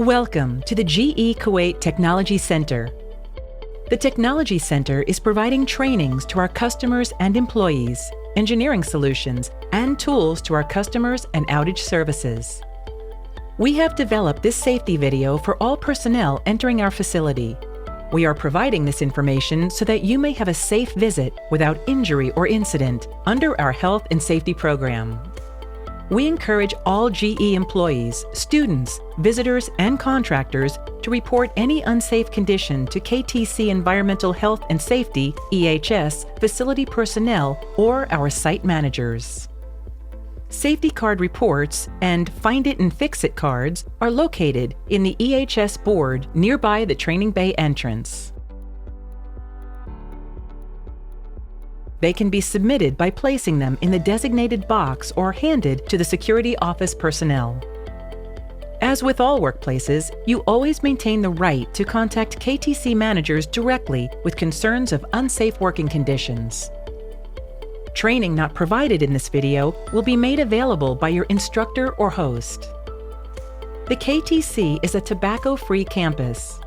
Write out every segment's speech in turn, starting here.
Welcome to the GE Kuwait Technology Center. The Technology Center is providing trainings to our customers and employees, engineering solutions, and tools to our customers and outage services. We have developed this safety video for all personnel entering our facility. We are providing this information so that you may have a safe visit without injury or incident under our health and safety program. We encourage all GE employees, students, visitors, and contractors to report any unsafe condition to KTC Environmental Health and Safety (EHS) facility personnel or our site managers. Safety card reports and Find It and Fix It cards are located in the EHS board nearby the training bay entrance. They can be submitted by placing them in the designated box or handed to the security office personnel. As with all workplaces, you always maintain the right to contact KTC managers directly with concerns of unsafe working conditions. Training not provided in this video will be made available by your instructor or host. The KTC is a tobacco-free campus.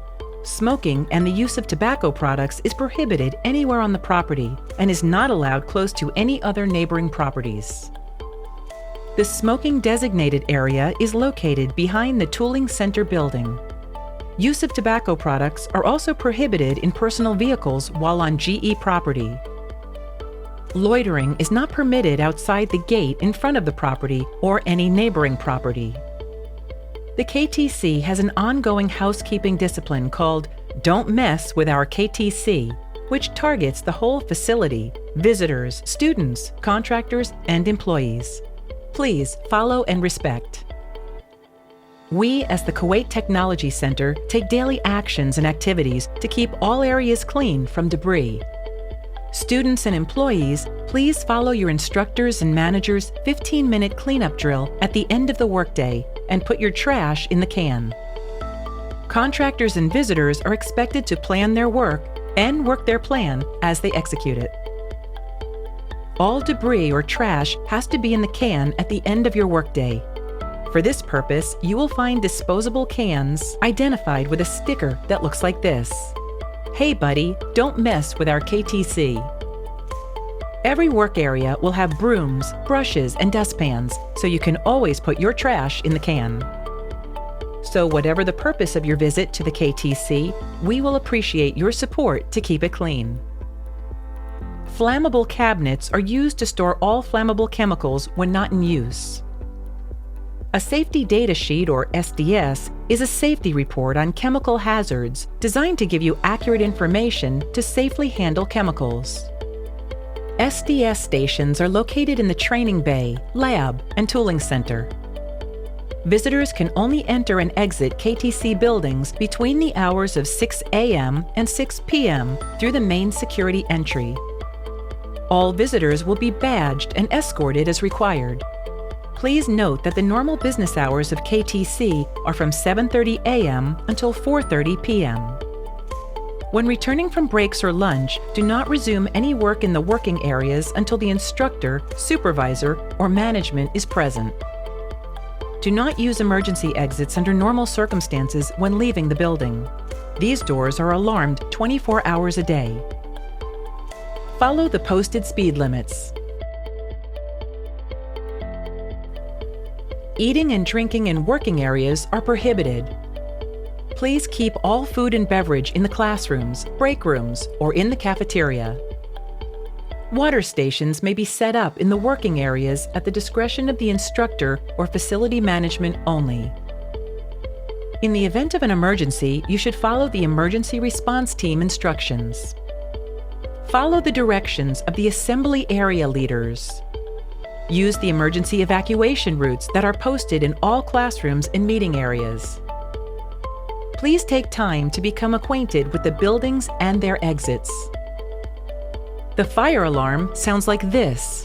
Smoking and the use of tobacco products is prohibited anywhere on the property and is not allowed close to any other neighboring properties. The smoking designated area is located behind the Tooling Center building. Use of tobacco products are also prohibited in personal vehicles while on GE property. Loitering is not permitted outside the gate in front of the property or any neighboring property. The KTC has an ongoing housekeeping discipline called Don't Mess with Our KTC, which targets the whole facility, visitors, students, contractors, and employees. Please follow and respect. We, as the Kuwait Technology Center, take daily actions and activities to keep all areas clean from debris. Students and employees, please follow your instructors and managers' 15-minute cleanup drill at the end of the workday and put your trash in the can. Contractors and visitors are expected to plan their work and work their plan as they execute it. All debris or trash has to be in the can at the end of your workday. For this purpose, you will find disposable cans identified with a sticker that looks like this. Hey buddy, don't mess with our KTC. Every work area will have brooms, brushes, and dustpans, so you can always put your trash in the can. So whatever the purpose of your visit to the KTC, we will appreciate your support to keep it clean. Flammable cabinets are used to store all flammable chemicals when not in use. A safety data sheet, or SDS, is a safety report on chemical hazards designed to give you accurate information to safely handle chemicals. SDS stations are located in the training bay, lab, and tooling center. Visitors can only enter and exit KTC buildings between the hours of 6 a.m. and 6 p.m. through the main security entry. All visitors will be badged and escorted as required. Please note that the normal business hours of KTC are from 7:30 a.m. until 4:30 p.m. When returning from breaks or lunch, do not resume any work in the working areas until the instructor, supervisor, or management is present. Do not use emergency exits under normal circumstances when leaving the building. These doors are alarmed 24 hours a day. Follow the posted speed limits. Eating and drinking in working areas are prohibited. Please keep all food and beverage in the classrooms, break rooms, or in the cafeteria. Water stations may be set up in the working areas at the discretion of the instructor or facility management only. In the event of an emergency, you should follow the emergency response team instructions. Follow the directions of the assembly area leaders. Use the emergency evacuation routes that are posted in all classrooms and meeting areas. Please take time to become acquainted with the buildings and their exits. The fire alarm sounds like this.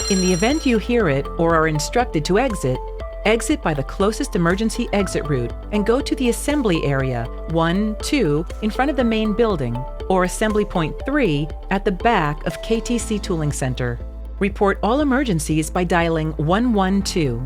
In the event you hear it or are instructed to exit, exit by the closest emergency exit route and go to the assembly area 1, 2 in front of the main building, or assembly point 3 at the back of KTC Tooling Center. Report all emergencies by dialing 112.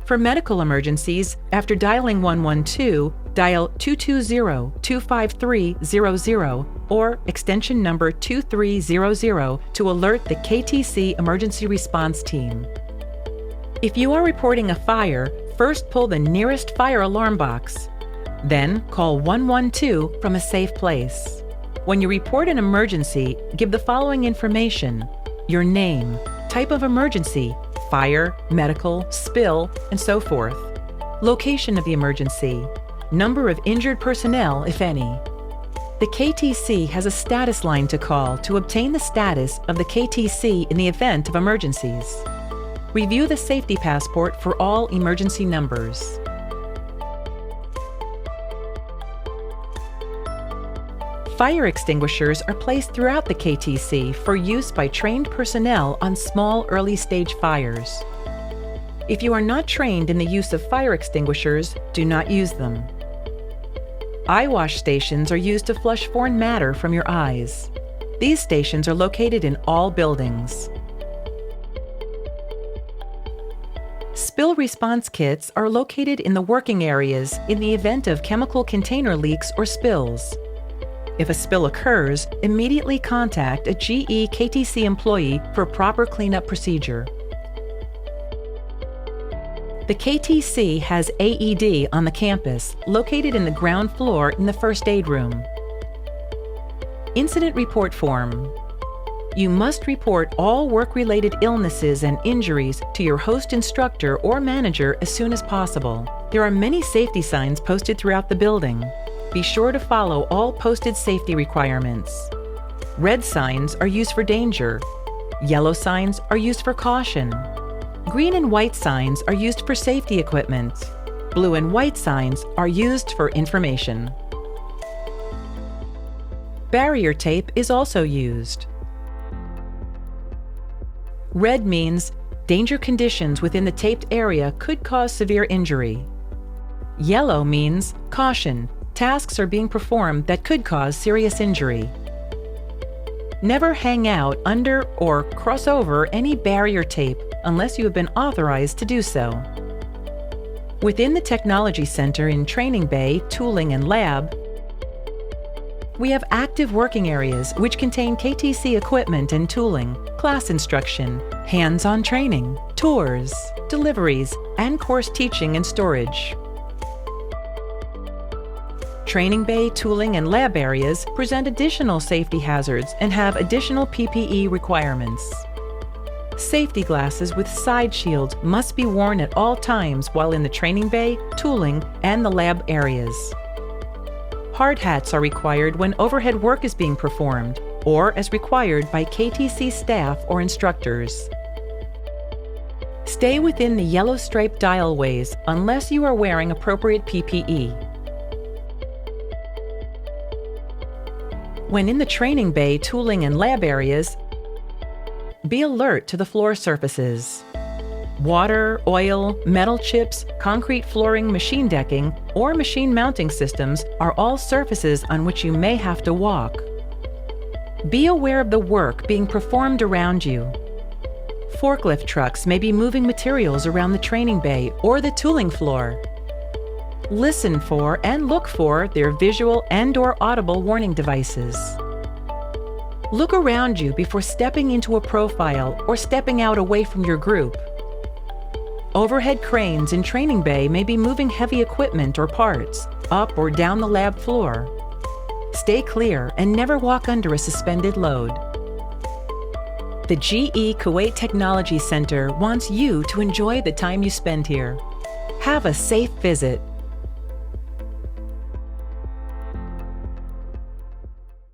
For medical emergencies, after dialing 112, dial 220-253-00 or extension number 2300 to alert the KTC Emergency Response Team. If you are reporting a fire, first pull the nearest fire alarm box. Then call 112 from a safe place. When you report an emergency, give the following information: your name, type of emergency, fire, medical, spill, and so forth. Location of the emergency, number of injured personnel, if any. The KTC has a status line to call to obtain the status of the KTC in the event of emergencies. Review the safety passport for all emergency numbers. Fire extinguishers are placed throughout the KTC for use by trained personnel on small early-stage fires. If you are not trained in the use of fire extinguishers, do not use them. Eye wash stations are used to flush foreign matter from your eyes. These stations are located in all buildings. Spill response kits are located in the working areas in the event of chemical container leaks or spills. If a spill occurs, immediately contact a GE KTC employee for proper cleanup procedure. The KTC has AED on the campus, located in the ground floor in the first aid room. Incident report form. You must report all work-related illnesses and injuries to your host instructor or manager as soon as possible. There are many safety signs posted throughout the building. Be sure to follow all posted safety requirements. Red signs are used for danger. Yellow signs are used for caution. Green and white signs are used for safety equipment. Blue and white signs are used for information. Barrier tape is also used. Red means danger conditions within the taped area could cause severe injury. Yellow means caution. Tasks are being performed that could cause serious injury. Never hang out under or cross over any barrier tape unless you have been authorized to do so. Within the Technology Center in Training Bay, Tooling, and Lab, we have active working areas which contain KTC equipment and tooling, class instruction, hands-on training, tours, deliveries, and course teaching and storage. Training Bay, Tooling, and Lab areas present additional safety hazards and have additional PPE requirements. Safety glasses with side shields must be worn at all times while in the Training Bay, Tooling, and the Lab areas. Hard hats are required when overhead work is being performed, or as required by KTC staff or instructors. Stay within the yellow striped dialways unless you are wearing appropriate PPE. When in the Training Bay, Tooling, and Lab areas, be alert to the floor surfaces. Water, oil, metal chips, concrete flooring, machine decking, or machine mounting systems are all surfaces on which you may have to walk. Be aware of the work being performed around you. Forklift trucks may be moving materials around the Training Bay or the tooling floor. Listen for and look for their visual and/or audible warning devices. Look around you before stepping into a profile or stepping out away from your group. Overhead cranes in Training Bay may be moving heavy equipment or parts up or down the lab floor. Stay clear and never walk under a suspended load. The GE Kuwait Technology Center wants you to enjoy the time you spend here. Have a safe visit.